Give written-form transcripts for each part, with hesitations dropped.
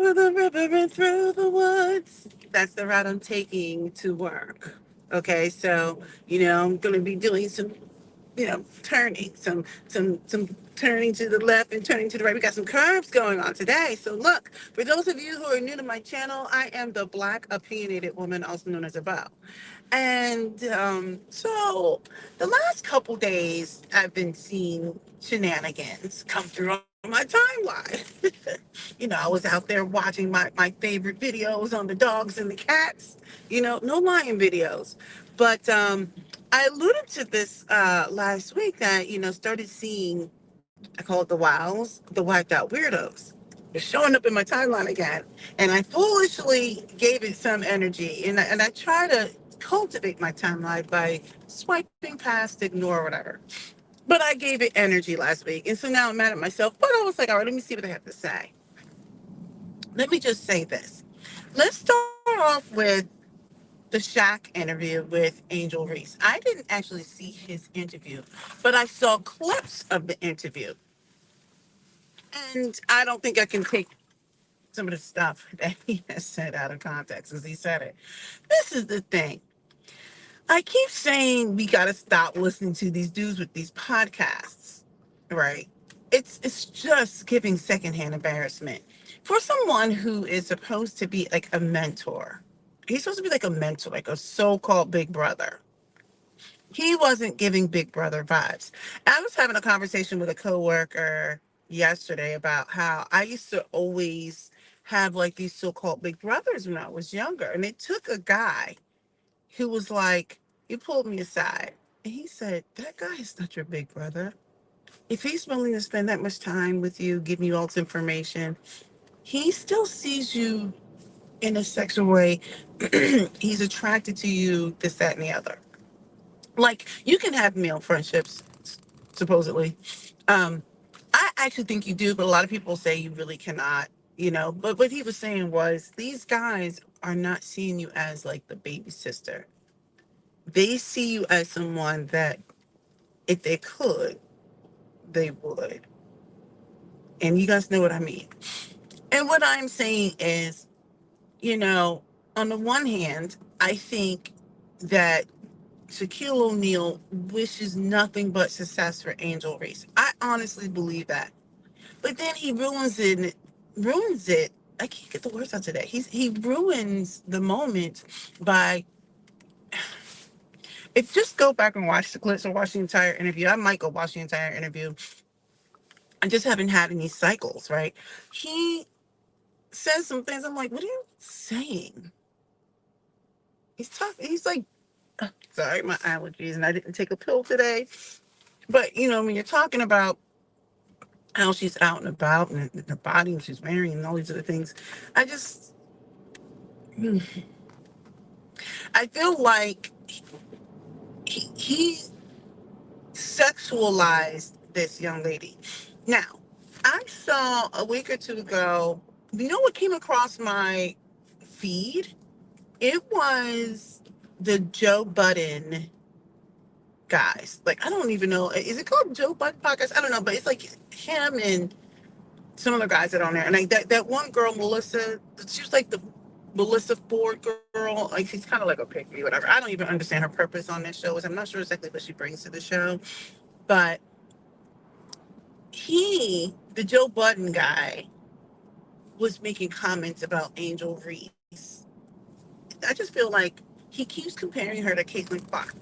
Over the river and through the woods. That's the route I'm taking to work. Okay, so I'm gonna be doing some, turning, some turning to the left and turning to the right. We got some curves going on today. So look, for those of you who are new to my channel, I am the Black opinionated woman, also known as a bow. And so the last couple days, I've been seeing shenanigans come through on my timeline. I was out there watching my favorite videos on the dogs and the cats, no lion videos. But I alluded to this last week that, started seeing, I call it the wows, the wiped out weirdos. They're showing up in my timeline again. And I foolishly gave it some energy. And I try to cultivate my timeline by swiping past, ignore, whatever. But I gave it energy last week. And so now I'm mad at myself. But I was like, all right, let me see what I have to say. Let me just say this. Let's start off with the Shaq interview with Angel Reese. I didn't actually see his interview, but I saw clips of the interview. And I don't think I can take some of the stuff that he has said out of context as he said it. This is the thing. I keep saying we got to stop listening to these dudes with these podcasts, right? It's just giving secondhand embarrassment for someone who is supposed to be like a mentor. He's supposed to be like a mentor, like a so-called big brother. He wasn't giving big brother vibes. I was having a conversation with a coworker yesterday about how I used to always have like these so-called big brothers when I was younger. And it took a guy who was like, he pulled me aside and he said, that guy is not your big brother. If he's willing to spend that much time with you, giving you all this information, he still sees you in a sexual way. He's attracted to you, this, that, and the other. Like, you can have male friendships, supposedly. Um, I actually think you do, but a lot of people say you really cannot, But what he was saying was these guys are not seeing you as like the baby sister. They see you as someone that if they could, they would. And you guys know what I mean. And what I'm saying is, you know, on the one hand, I think that Shaquille O'Neal wishes nothing but success for Angel Reese. I honestly believe that. But then he ruins it. I can't get the words out today. He ruins the moment by, if just go back and watch the clips or watch the entire interview. I might go watch the entire interview. I just haven't had any cycles, right? He says some things. I'm like, what are you saying? He's talking. He's like, sorry, my allergies, and I didn't take a pill today. But when you're talking about how she's out and about and the body and she's marrying and all these other things, I just, I feel like he sexualized this young lady. Now, I saw a week or two ago, what came across my feed? It was the Joe Budden guys. Like, I don't even know. Is it called Joe Budden podcast? I don't know, but it's like him and some other guys that are on there. And like that one girl, Melissa, she was like the Melissa Ford girl. Like, she's kind of like a picky, whatever. I don't even understand her purpose on this show. I'm not sure exactly what she brings to the show. But the Joe Budden guy, was making comments about Angel Reese. I just feel like he keeps comparing her to Caitlin Clark.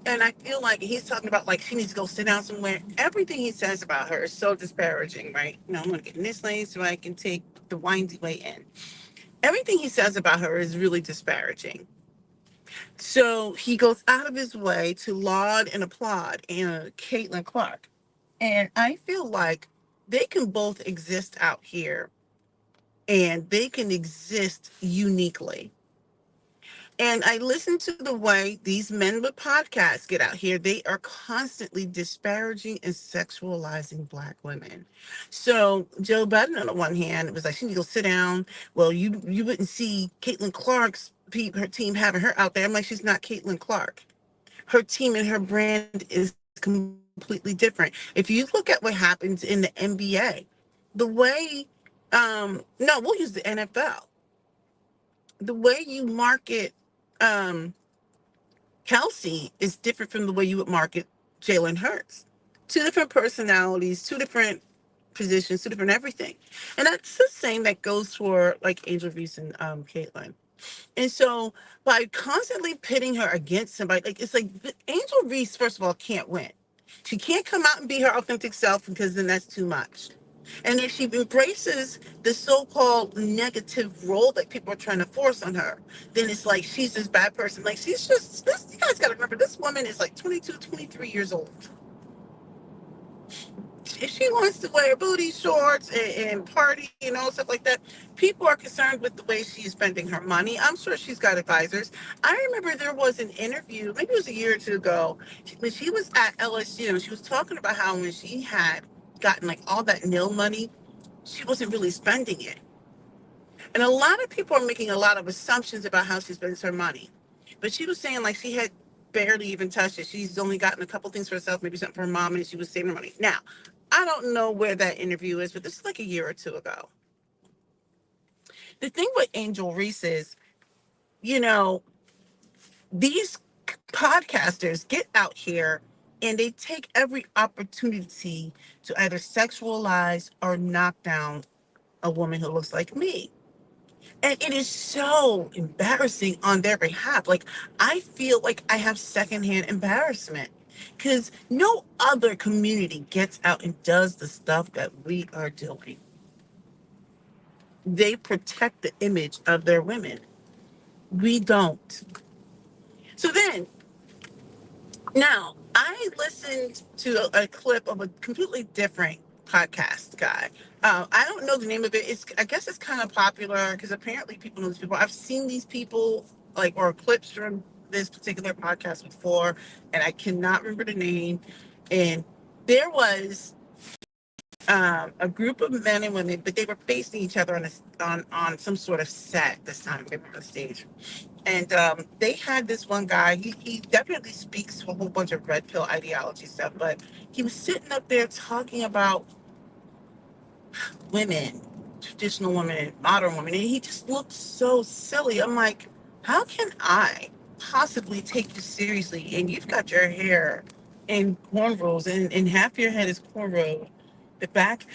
And I feel like he's talking about like she needs to go sit down somewhere. Everything he says about her is so disparaging, right? I'm going to get in this lane so I can take the windy way in. Everything he says about her is really disparaging. So he goes out of his way to laud and applaud Caitlin Clark. And I feel like they can both exist out here and they can exist uniquely. And I listen to the way these men with podcasts get out here. They are constantly disparaging and sexualizing Black women. So Joe Budden, on the one hand, it was like, she need to go sit down. Well, you wouldn't see Caitlin Clark's her team having her out there. I'm like, she's not Caitlin Clark. Her team and her brand is completely different. If you look at what happens in the NBA, the way No, we'll use the NFL. The way you market um, Kelsey is different from the way you would market Jalen Hurts. Two different personalities, two different positions, two different everything. And that's the same that goes for like Angel Reese and Caitlin. And so by constantly pitting her against somebody, like it's like Angel Reese, first of all, can't win. She can't come out and be her authentic self because then that's too much. And if she embraces the so-called negative role that people are trying to force on her, then it's like she's this bad person. Like she's just this. You guys got to remember, this woman is like 22, 23 years old. If she wants to wear booty shorts and party and all stuff like that, people are concerned with the way she's spending her money. I'm sure she's got advisors. I remember there was an interview, maybe it was a year or two ago, when she was at LSU. She was talking about how when she had gotten like all that nil money, she wasn't really spending it. And a lot of people are making a lot of assumptions about how she spends her money. But she was saying like she had barely even touched it. She's only gotten a couple things for herself, maybe something for her mom, and she was saving her money. Now, I don't know where that interview is, but this is like a year or two ago. The thing with Angel Reese is, you know, these podcasters get out here and they take every opportunity to either sexualize or knock down a woman who looks like me. And it is so embarrassing on their behalf. Like, I feel like I have secondhand embarrassment because no other community gets out and does the stuff that we are doing. They protect the image of their women. We don't. So then, now, I listened to a clip of a completely different podcast guy. I don't know the name of it. I guess it's kind of popular because apparently people know these people. I've seen these people like or clips from this particular podcast before, and I cannot remember the name. And there was a group of men and women, but they were facing each other on some sort of set this time. They were on the stage, and they had this one guy. He definitely speaks to a whole bunch of red pill ideology stuff, but he was sitting up there talking about women, traditional women, modern women, and he just looked so silly. I'm like, how can I possibly take you seriously? And you've got your hair in cornrows, and half your head is cornrowed. The back,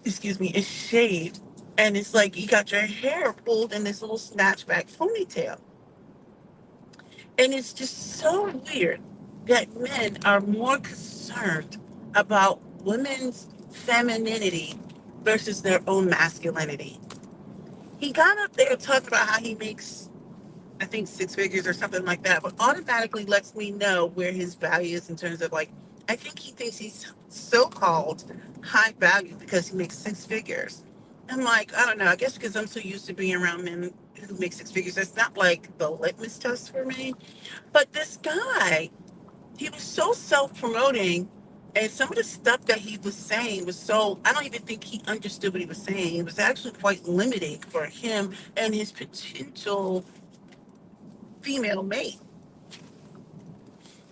excuse me, is shaved. And it's like you got your hair pulled in this little snatchback ponytail. And it's just so weird that men are more concerned about women's femininity versus their own masculinity. He got up there talking about how he makes, I think, six figures or something like that, but automatically lets me know where his value is in terms of like, I think he thinks he's so called high value because he makes six figures. I'm like, I don't know. I guess because I'm so used to being around men who make six figures, that's not like the litmus test for me. But this guy, he was so self-promoting, and some of the stuff that he was saying was so, I don't even think he understood what he was saying. It was actually quite limiting for him and his potential female mate.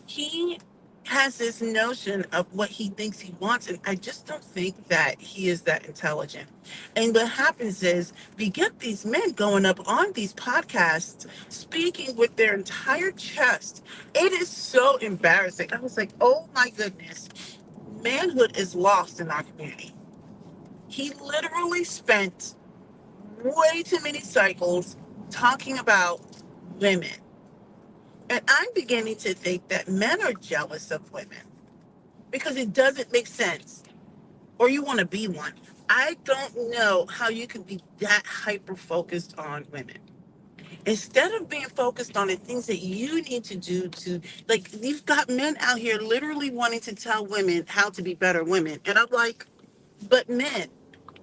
He has this notion of what he thinks he wants, and I just don't think that he is that intelligent. And what happens is we get these men going up on these podcasts speaking with their entire chest. It is so embarrassing. I was like, oh my goodness, manhood is lost in our community. He literally spent way too many cycles talking about women. And I'm beginning to think that men are jealous of women because it doesn't make sense. Or you want to be one. I don't know how you can be that hyper focused on women. Instead of being focused on the things that you need to do to, like, you've got men out here literally wanting to tell women how to be better women. And I'm like, but men,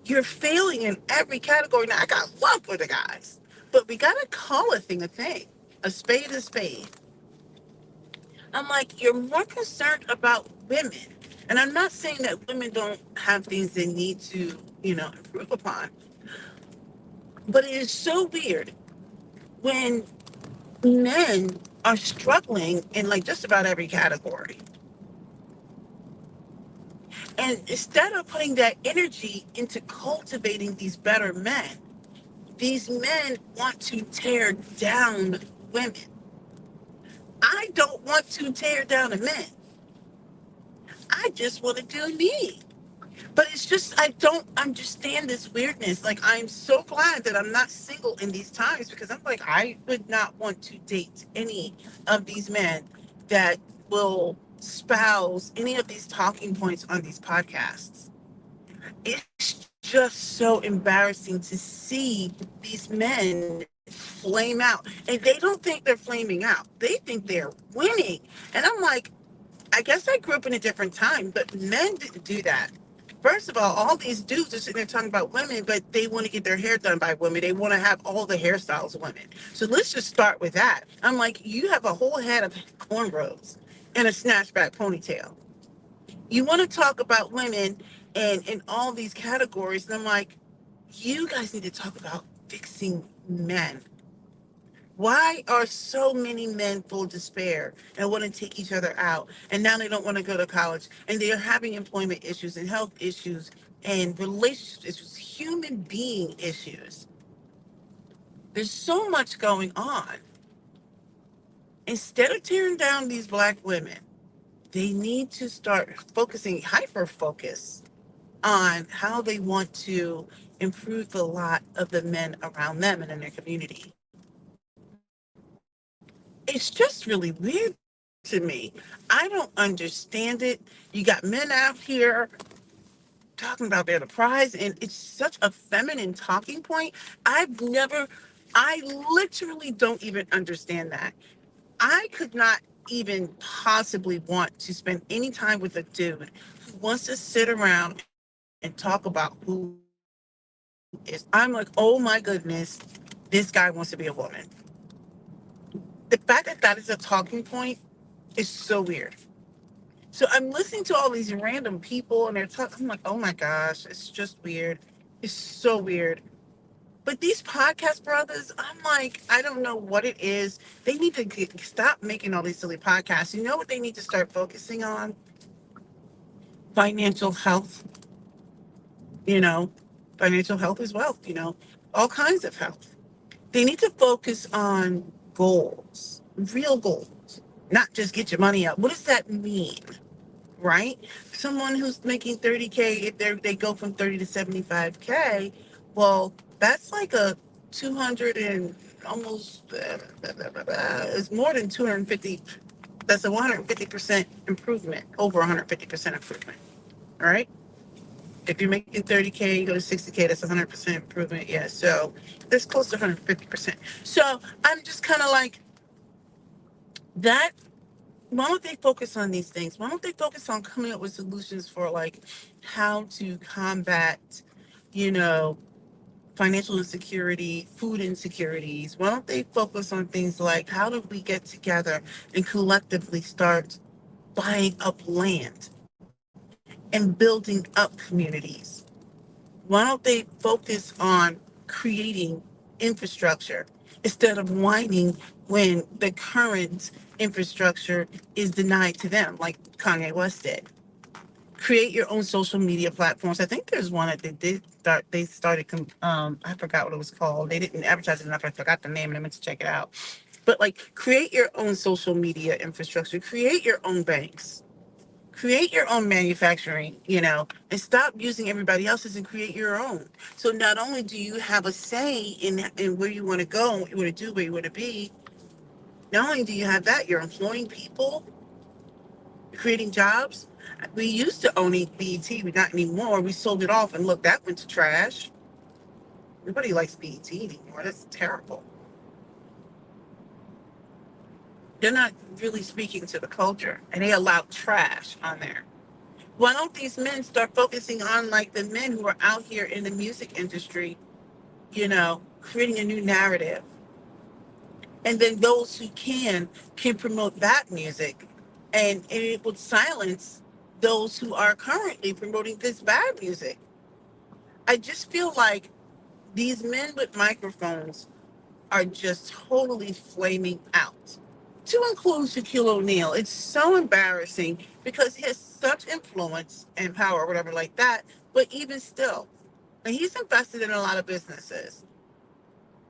you're failing in every category. Now, I got love for the guys, but we got to call a thing a thing, a spade a spade. I'm like, you're more concerned about women. And I'm not saying that women don't have things they need to, improve upon. But it is so weird when men are struggling in like just about every category. And instead of putting that energy into cultivating these better men, these men want to tear down women. I don't want to tear down a man. I just want to do me. But it's just, I don't understand this weirdness. Like, I'm so glad that I'm not single in these times, because I'm like, I would not want to date any of these men that will spouse any of these talking points on these podcasts. It's just so embarrassing to see these men flame out. And they don't think they're flaming out, they think they're winning. And I'm like, I guess I grew up in a different time, but men didn't do that. First of all these dudes are sitting there talking about women, but they want to get their hair done by women. They want to have all the hairstyles of women. So let's just start with that. I'm like, you have a whole head of cornrows and a snatchback ponytail. You want to talk about women and in all these categories. And I'm like, you guys need to talk about fixing men. Why are so many men full of despair and want to take each other out? And now they don't want to go to college. And they are having employment issues and health issues and relationship issues, human being issues. There's so much going on. Instead of tearing down these black women, they need to start focusing, hyper focus on how they want to improve the lot of the men around them and in their community. It's just really weird to me. I don't understand it. You got men out here talking about their prize, and it's such a feminine talking point. I've never, I literally don't even understand that. I could not even possibly want to spend any time with a dude who wants to sit around and talk about who is. I'm like, oh my goodness, this guy wants to be a woman. The fact that that is a talking point is so weird. So I'm listening to all these random people and they're talking. I'm like, oh my gosh, it's just weird. It's so weird. But these podcast brothers, I'm like, I don't know what it is. They need to stop making all these silly podcasts. You know what they need to start focusing on? Financial health, you know, financial health is wealth, all kinds of health. They need to focus on goals, real goals, not just get your money up. What does that mean? Right? Someone who's making 30K, if they go from 30 to 75K, well, that's like a 200 and almost, it's more than 250. That's a 150% improvement, over 150% improvement. All right. If you're making 30K, you go to 60K, that's 100% improvement. Yeah. So that's close to 150%. So I'm just kind of like, that why don't they focus on these things? Why don't they focus on coming up with solutions for like how to combat, you know, financial insecurity, food insecurities? Why don't they focus on things like how do we get together and collectively start buying up land and building up communities? Why don't they focus on creating infrastructure instead of whining when the current infrastructure is denied to them, like Kanye West did? Create your own social media platforms. I think there's one that they did start. They started. I forgot what it was called. They didn't advertise it enough. I forgot the name, and I meant to check it out. But like, create your own social media infrastructure. Create your own banks. Create your own manufacturing, and stop using everybody else's and create your own. So not only do you have a say in where you want to go and what you want to do, where you want to be, not only do you have that, you're employing people, creating jobs. We used to own BET, we not anymore. We sold it off, and look, that went to trash. Nobody likes BET anymore. That's terrible. They're not really speaking to the culture, and they allow trash on there. Why don't these men start focusing on like the men who are out here in the music industry, creating a new narrative? And then those who can promote that music, and it would silence those who are currently promoting this bad music. I just feel like these men with microphones are just totally flaming out. to include Shaquille O'Neal. It's so embarrassing because he has such influence and power, or whatever like that. But even still, and he's invested in a lot of businesses.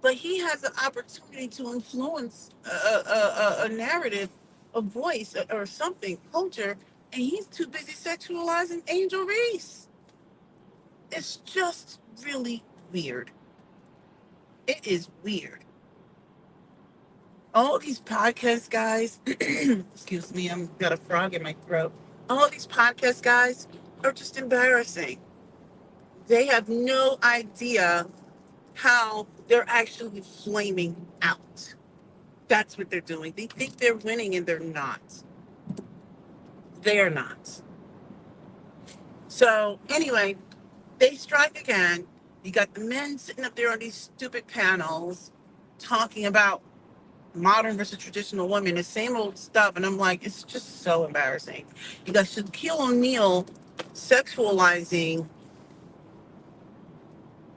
But he has an opportunity to influence a narrative, a voice, or something, culture, and he's too busy sexualizing Angel Reese. It's just really weird. It is weird. All these podcast guys, excuse me, I'm got a frog in my throat. All these podcast guys are just embarrassing. They have no idea how they're actually flaming out. That's what they're doing. They think they're winning and they're not. They are not. So anyway, they strike again. You got the men sitting up there on these stupid panels talking about modern versus traditional women, the same old stuff. And I'm like, it's just so embarrassing. You got Shaquille O'Neal sexualizing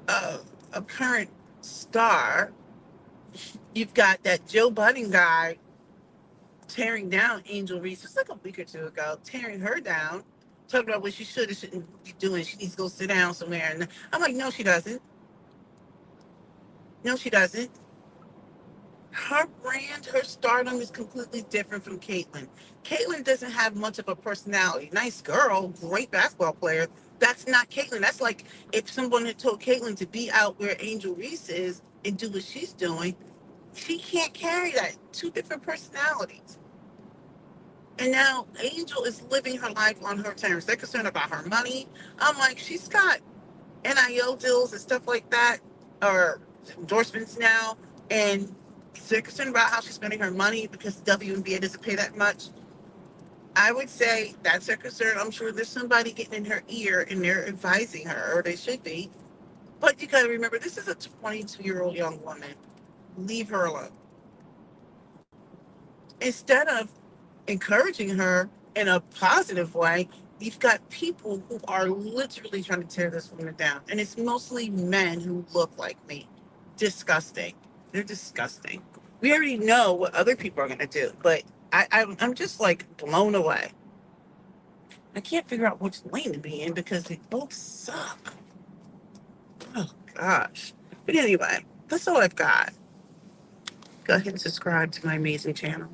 uh, a current star. You've got that Joe Budden guy tearing down Angel Reese. It's like a week or two ago, tearing her down, talking about what she should and shouldn't be doing. She needs to go sit down somewhere. And I'm like, no, she doesn't. No, she doesn't. Her brand, her stardom is completely different from Caitlyn. Caitlyn doesn't have much of a personality. Nice girl, great basketball player. That's not Caitlyn. That's like if someone had told Caitlyn to be out where Angel Reese is and do what she's doing, she can't carry that. Two different personalities. And now Angel is living her life on her terms. They're concerned about her money. I'm like, she's got NIL deals and stuff like that, or endorsements now, and they're concerned about how she's spending her money because WNBA doesn't pay that much. I would say that's their concern. I'm sure there's somebody getting in her ear and they're advising her, or they should be. But you got to remember, this is a 22-year-old young woman. Leave her alone. Instead of encouraging her in a positive way, you've got people who are literally trying to tear this woman down. And it's mostly men who look like me. Disgusting. They're disgusting. We already know what other people are going to do, but I'm just like blown away. I can't figure out which lane to be in because they both suck. Oh, gosh. But anyway, that's all I've got. Go ahead and subscribe to my amazing channel.